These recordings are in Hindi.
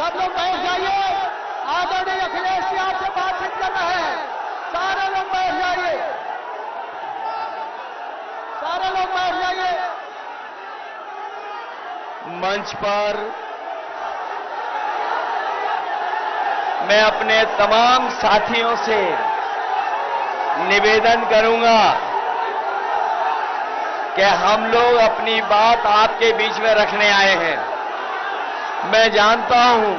सब लोग बैठ जाइए। आदरणीय अखिलेश जी आपसे बातचीत कर रहे हैं। सारे लोग बैठ जाइए, सारे लोग बैठ जाइए। मंच पर मैं अपने तमाम साथियों से निवेदन करूंगा कि हम लोग अपनी बात आपके बीच में रखने आए हैं। मैं जानता हूं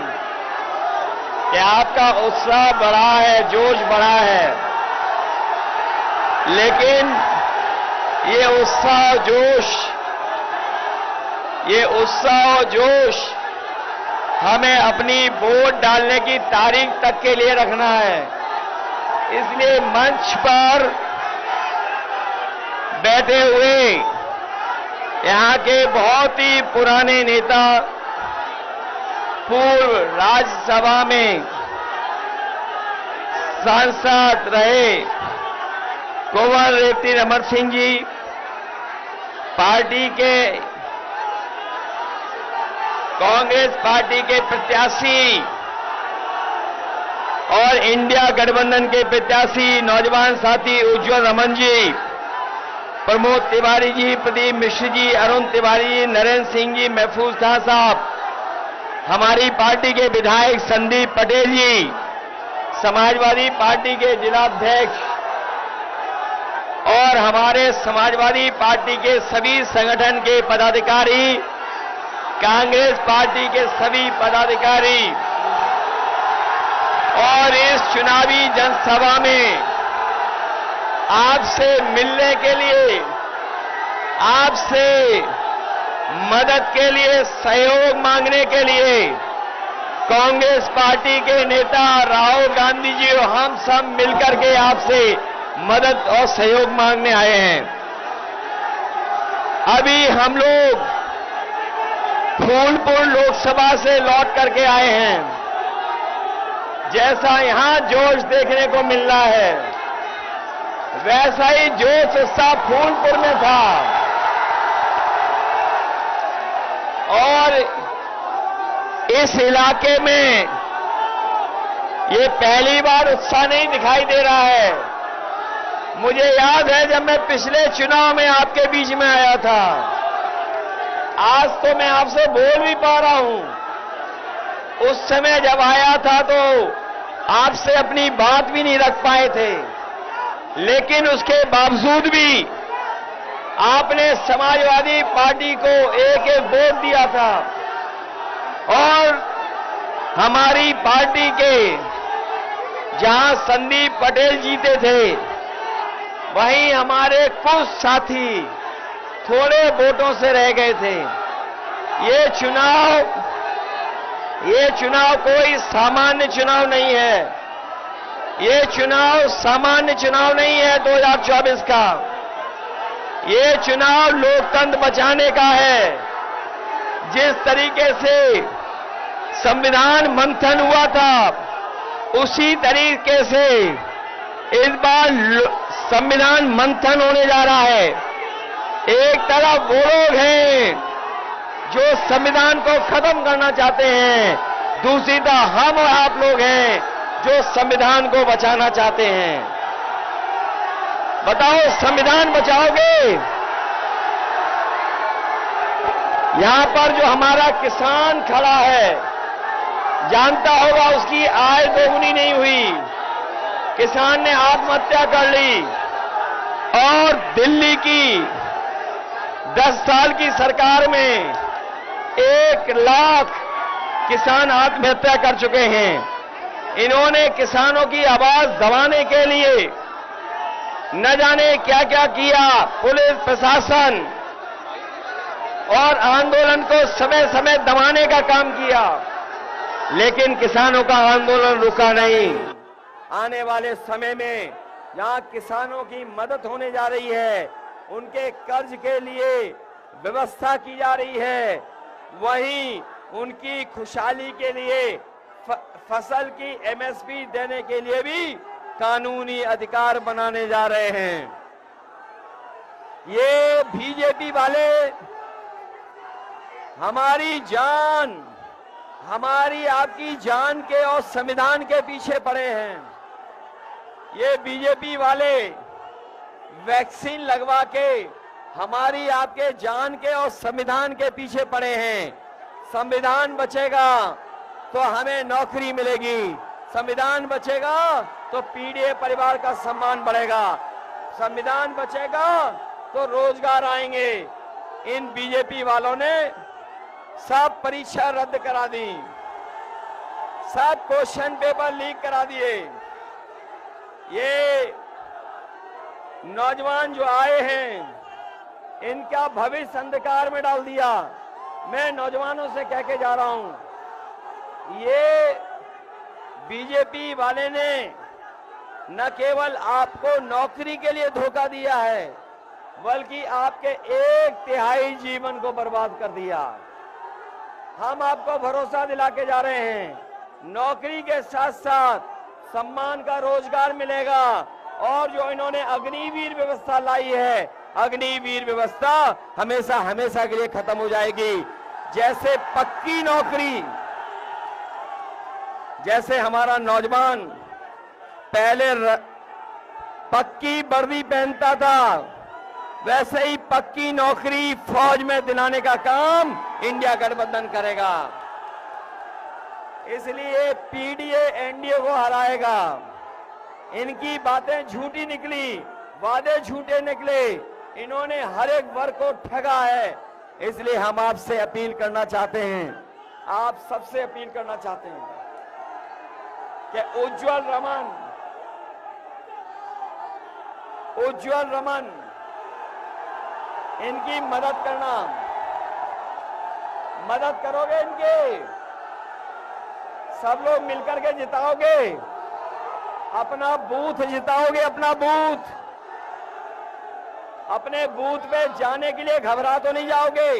कि आपका उत्साह बढ़ा है, जोश बढ़ा है, लेकिन ये उत्साह और जोश हमें अपनी वोट डालने की तारीख तक के लिए रखना है। इसलिए मंच पर बैठे हुए यहां के बहुत ही पुराने नेता, पूर्व राज्यसभा में सांसद रहे कुंवर रेवती रमन सिंह जी, कांग्रेस पार्टी के प्रत्याशी और इंडिया गठबंधन के प्रत्याशी नौजवान साथी उज्जवल रमन जी, प्रमोद तिवारी जी, प्रदीप मिश्र जी, अरुण तिवारी जी, नरेंद्र सिंह जी, महफूज खां साहब, हमारी पार्टी के विधायक संदीप पटेल जी, समाजवादी पार्टी के जिलाध्यक्ष और हमारे समाजवादी पार्टी के सभी संगठन के पदाधिकारी, कांग्रेस पार्टी के सभी पदाधिकारी और इस चुनावी जनसभा में आपसे मिलने के लिए, आपसे मदद के लिए, सहयोग मांगने के लिए कांग्रेस पार्टी के नेता राहुल गांधी जी और हम सब मिलकर के आपसे मदद और सहयोग मांगने आए हैं। अभी हम लोग फूलपुर लोकसभा से लौट करके आए हैं। जैसा यहां जोश देखने को मिल रहा है, वैसा ही जोश उत्साह फूलपुर में था और इस इलाके में ये पहली बार उत्साह नहीं दिखाई दे रहा है। मुझे याद है जब मैं पिछले चुनाव में आपके बीच में आया था, आज तो मैं आपसे बोल भी पा रहा हूं। उस समय जब आया था तो आपसे अपनी बात भी नहीं रख पाए थे, लेकिन उसके बावजूद भी आपने समाजवादी पार्टी को एक एक वोट दिया था और हमारी पार्टी के जहां संदीप पटेल जीते थे, वहीं हमारे कुछ साथी थोड़े वोटों से रह गए थे। ये चुनाव कोई सामान्य चुनाव नहीं है। ये चुनाव सामान्य चुनाव नहीं है 2024 का। ये चुनाव लोकतंत्र बचाने का है। जिस तरीके से संविधान मंथन हुआ था, उसी तरीके से इस बार संविधान मंथन होने जा रहा है। एक तरफ वो लोग हैं जो संविधान को खत्म करना चाहते हैं, दूसरी तरफ हम और आप लोग हैं जो संविधान को बचाना चाहते हैं। बताओ, संविधान बचाओगे? यहां पर जो हमारा किसान खड़ा है, जानता होगा उसकी आय दोगुनी नहीं हुई। किसान ने आत्महत्या कर ली और दिल्ली की 10 साल की सरकार में 1 लाख किसान आत्महत्या कर चुके हैं। इन्होंने किसानों की आवाज दबाने के लिए न जाने क्या क्या किया। पुलिस प्रशासन और आंदोलन को समय समय दबाने का काम किया, लेकिन किसानों का आंदोलन रुका नहीं। आने वाले समय में जहां किसानों की मदद होने जा रही है, उनके कर्ज के लिए व्यवस्था की जा रही है, वहीं उनकी खुशहाली के लिए फसल की एमएसपी देने के लिए भी कानूनी अधिकार बनाने जा रहे हैं। ये बीजेपी वाले हमारी जान, हमारी आपकी जान के और संविधान के पीछे पड़े हैं। ये बीजेपी वाले वैक्सीन लगवा के हमारी आपके जान के और संविधान के पीछे पड़े हैं। संविधान बचेगा तो हमें नौकरी मिलेगी, संविधान बचेगा तो पीड़ित परिवार का सम्मान बढ़ेगा, संविधान बचेगा तो रोजगार आएंगे। इन बीजेपी वालों ने सब परीक्षा रद्द करा दी, सब क्वेश्चन पेपर लीक करा दिए। ये नौजवान जो आए हैं इनका भविष्य अंधकार में डाल दिया। मैं नौजवानों से कह के जा रहा हूं, ये बीजेपी वाले ने न केवल आपको नौकरी के लिए धोखा दिया है बल्कि आपके 1/3 जीवन को बर्बाद कर दिया। हम आपको भरोसा दिला के जा रहे हैं, नौकरी के साथ साथ सम्मान का रोजगार मिलेगा। और जो इन्होंने अग्निवीर व्यवस्था लाई है, अग्निवीर व्यवस्था हमेशा हमेशा के लिए खत्म हो जाएगी। जैसे पक्की नौकरी, जैसे हमारा नौजवान पहले पक्की वर्दी पहनता था, वैसे ही पक्की नौकरी फौज में दिलाने का काम इंडिया गठबंधन करेगा। इसलिए पीडीए एनडीए को हराएगा। इनकी बातें झूठी निकली, वादे झूठे निकले, इन्होंने हर एक वर्ग को ठगा है। इसलिए हम आपसे अपील करना चाहते हैं, आप सबसे अपील करना चाहते हैं कि उज्जवल रमन इनकी मदद करना, मदद करोगे इनके, सब लोग मिलकर के जिताओगे, अपना बूथ जिताओगे, अपने बूथ पे जाने के लिए घबरा तो नहीं जाओगे,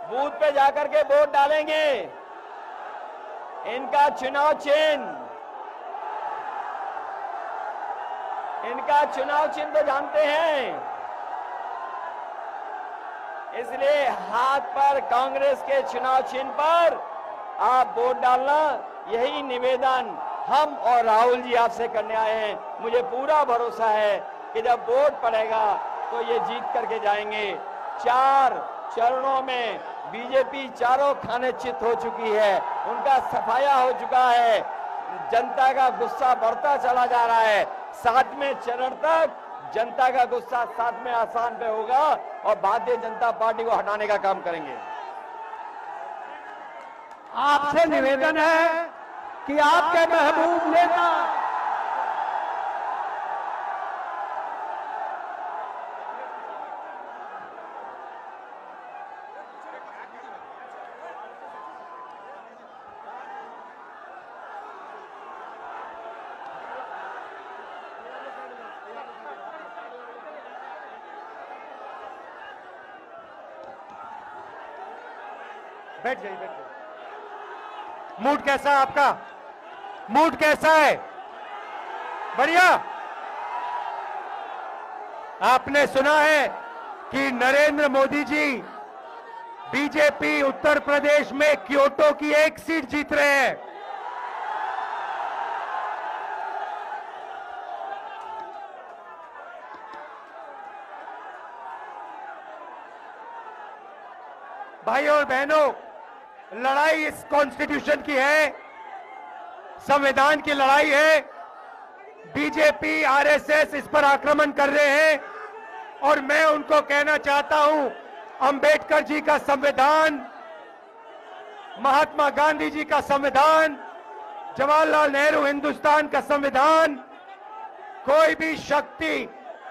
बूथ पे जाकर के वोट डालेंगे। इनका चुनाव चिन्ह तो जानते हैं, इसलिए हाथ पर कांग्रेस के चुनाव चिन्ह पर आप वोट डालना, यही निवेदन हम और राहुल जी आपसे करने आए हैं। मुझे पूरा भरोसा है कि जब वोट पड़ेगा तो ये जीत करके जाएंगे। 4 चरणों में बीजेपी चारों खाने चित हो चुकी है, उनका सफाया हो चुका है, जनता का गुस्सा बढ़ता चला जा रहा है। 7वें चरण तक जनता का गुस्सा 7वें आसान पे होगा और भारतीय जनता पार्टी को हटाने का काम करेंगे। आपसे निवेदन है कि आपके महबूब नेता बैठ जाइए। मूड कैसा है आपका? मूड कैसा है? बढ़िया। आपने सुना है कि नरेंद्र मोदी जी बीजेपी उत्तर प्रदेश में क्योटो की 1 सीट जीत रहे हैं। भाइयों और बहनों, लड़ाई इस कॉन्स्टिट्यूशन की है, संविधान की लड़ाई है। बीजेपी आरएसएस इस पर आक्रमण कर रहे हैं और मैं उनको कहना चाहता हूं, अंबेडकर जी का संविधान, महात्मा गांधी जी का संविधान, जवाहरलाल नेहरू हिंदुस्तान का संविधान, कोई भी शक्ति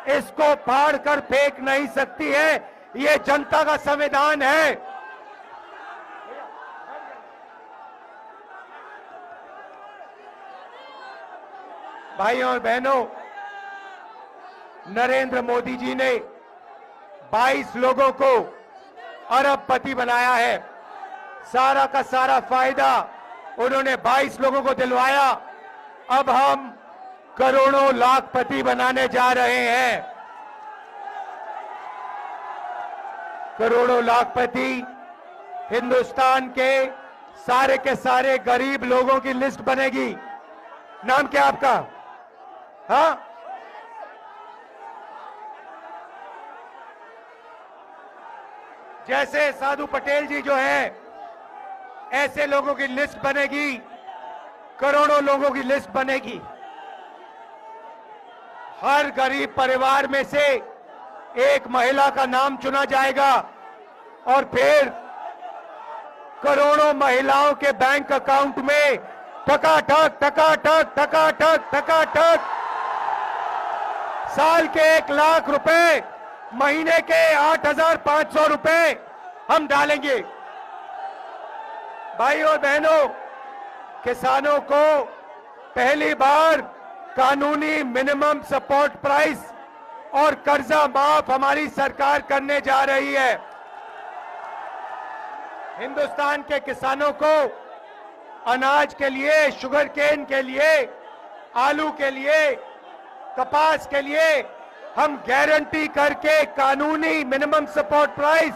इसको फाड़ कर फेंक नहीं सकती है। ये जनता का संविधान है। भाइयों और बहनों, नरेंद्र मोदी जी ने 22 लोगों को अरबपति बनाया है। सारा का सारा फायदा उन्होंने 22 लोगों को दिलवाया। अब हम करोड़ों लाखपति बनाने जा रहे हैं। करोड़ों लाखपति हिंदुस्तान के सारे के सारे गरीब लोगों की लिस्ट बनेगी। नाम क्या आपका? हाँ, जैसे साधु पटेल जी जो है, ऐसे लोगों की लिस्ट बनेगी, करोड़ों लोगों की लिस्ट बनेगी। हर गरीब परिवार में से एक महिला का नाम चुना जाएगा और फिर करोड़ों महिलाओं के बैंक अकाउंट में टकाटक टकाटक टकाटक टकाटक साल के 1 लाख रुपए, महीने के 8,500 रुपए हम डालेंगे। भाई और बहनों, किसानों को पहली बार कानूनी मिनिमम सपोर्ट प्राइस और कर्जा माफ हमारी सरकार करने जा रही है। हिंदुस्तान के किसानों को अनाज के लिए, शुगर केन के लिए, आलू के लिए, कपास के लिए हम गारंटी करके कानूनी मिनिमम सपोर्ट प्राइस,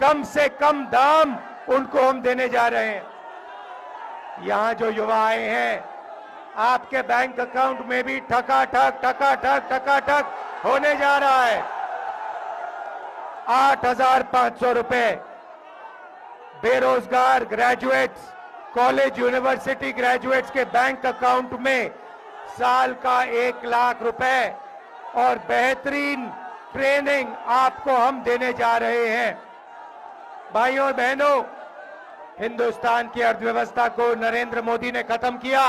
कम से कम दाम उनको हम देने जा रहे हैं। यहां जो युवा आए हैं, आपके बैंक अकाउंट में भी ठकाठक ठकाठक ठकाठक होने जा रहा है। 8,500 रुपए बेरोजगार ग्रेजुएट्स, कॉलेज यूनिवर्सिटी ग्रेजुएट्स के बैंक अकाउंट में साल का 1 लाख रुपए और बेहतरीन ट्रेनिंग आपको हम देने जा रहे हैं। भाइयों और बहनों, हिंदुस्तान की अर्थव्यवस्था को नरेंद्र मोदी ने खत्म किया।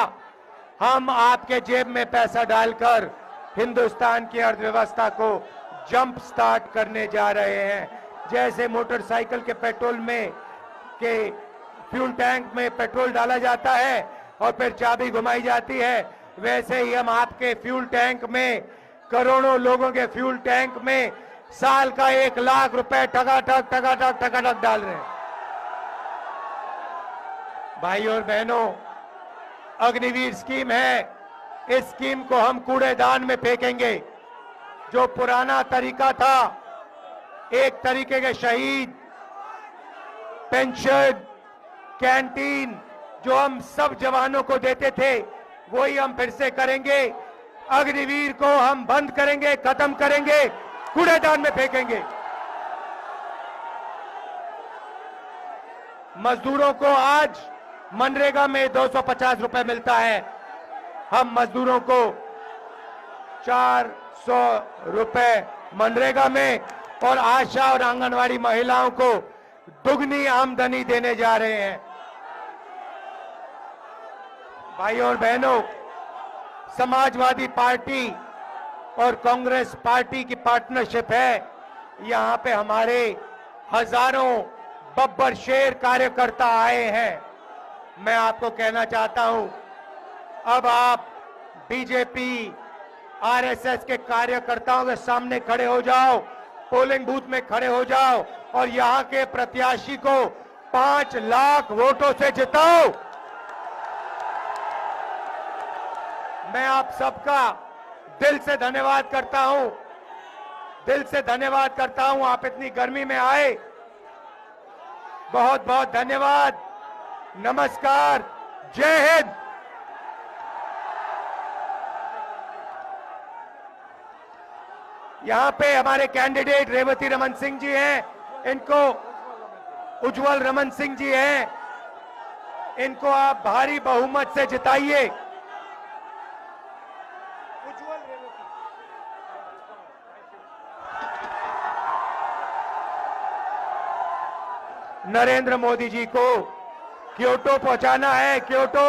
हम आपके जेब में पैसा डालकर हिंदुस्तान की अर्थव्यवस्था को जंप स्टार्ट करने जा रहे हैं। जैसे मोटरसाइकिल के पेट्रोल में के फ्यूल टैंक में पेट्रोल डाला जाता है और फिर चाबी घुमाई जाती है, वैसे ही हम आपके फ्यूल टैंक में, करोड़ों लोगों के फ्यूल टैंक में साल का 1 लाख रुपए टकाटक टकाटक टकाटक डाल रहे हैं। भाई और बहनों, अग्निवीर स्कीम है, इस स्कीम को हम कूड़ेदान में फेंकेंगे। जो पुराना तरीका था, एक तरीके के शहीद, पेंशन, कैंटीन जो हम सब जवानों को देते थे, वही हम फिर से करेंगे। अग्निवीर को हम बंद करेंगे, खत्म करेंगे, कूड़ेदान में फेंकेंगे। मजदूरों को आज मनरेगा में 250 रुपए मिलता है, हम मजदूरों को 400 रुपए मनरेगा में और आशा और आंगनवाड़ी महिलाओं को दुगनी आमदनी देने जा रहे हैं। भाइयों और बहनों, समाजवादी पार्टी और कांग्रेस पार्टी की पार्टनरशिप है। यहां पे हमारे हजारों बब्बर शेर कार्यकर्ता आए हैं। मैं आपको कहना चाहता हूं, अब आप बीजेपी, आरएसएस के कार्यकर्ताओं के सामने खड़े हो जाओ, पोलिंग बूथ में खड़े हो जाओ और यहां के प्रत्याशी को 5 लाख वोटों से जिताओ। मैं आप सबका दिल से धन्यवाद करता हूं, दिल से धन्यवाद करता हूं। आप इतनी गर्मी में आए, बहुत बहुत धन्यवाद। नमस्कार, जय हिंद। यहां पे हमारे कैंडिडेट रेवती रमन सिंह जी हैं, इनको उज्जवल रमन सिंह जी हैं, इनको आप भारी बहुमत से जिताइए। नरेंद्र मोदी जी को क्योटो पहुंचाना है, क्योटो।